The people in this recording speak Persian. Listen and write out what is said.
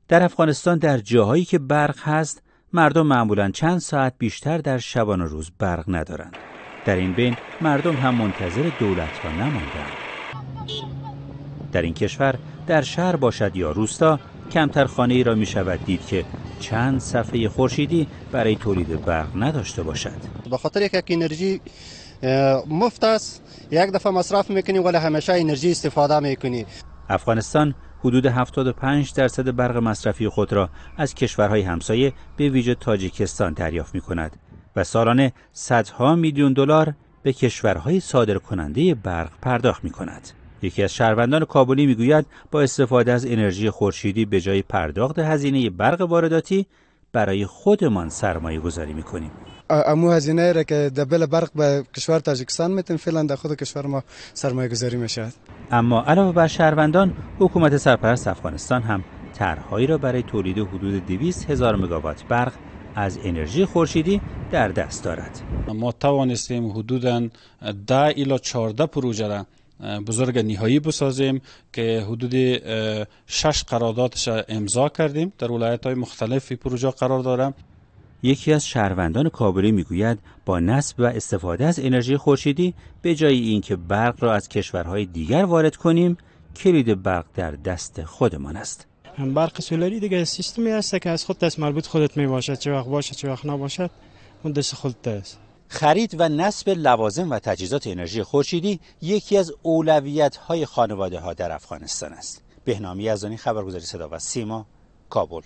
در افغانستان در جاهایی که برق هست، مردم معمولاً چند ساعت بیشتر در شبانه روز برق ندارند. در این بین مردم هم منتظر دولت‌ها نماندند. در این کشور در شهر باشد یا روستا، کمتر خانه‌ای را می‌شود دید که چند صفحه خورشیدی برای تولید برق نداشته باشد. به خاطر یک انرژی مفت است، یک دفعه مصرف می‌کنی ولی همیشه انرژی استفاده می‌کنی. افغانستان حدود 75% برق مصرفی خود را از کشورهای همسایه به ویژه تاجیکستان دریافت می‌کند و سالانه صدها میلیون دلار به کشورهای صادرکننده برق پرداخت می‌کند. یکی از شهروندان کابلی میگوید با استفاده از انرژی خورشیدی به جای پرداخت هزینه برق وارداتی برای خودمان سرمایه گذاری میکنیم. امو هزینه را که دبل برق به کشور تاجیکستان میتیم فعلا در خود کشور ما سرمایه گذاری میشه. اما علاوه بر شهروندان، حکومت سرپرست افغانستان هم طرحهایی را برای تولید حدود 200,000 مگاوات برق از انرژی خورشیدی در دست دارد. ما توانستیم حدوداً 10 الی 14 پروژه را بزرگ نهایی بسازیم که حدود 6 قراردادش امضا کردیم. در ولایت‌های مختلف پروژه قرار داره. یکی از شهروندان کابلی میگوید با نصب و استفاده از انرژی خورشیدی به جای اینکه برق را از کشورهای دیگر وارد کنیم، کلید برق در دست خودمان است. برق سولاری دیگه سیستمی است که از خود دست مربوط خودت میباشد، چه وقت باشه چه وقت نباشد اون دست خودت است. خرید و نصب لوازم و تجهیزات انرژی خورشیدی یکی از اولویت‌های خانواده‌ها در افغانستان است. بهنام یزدانی، خبرگزاری صدا و سیما، کابل.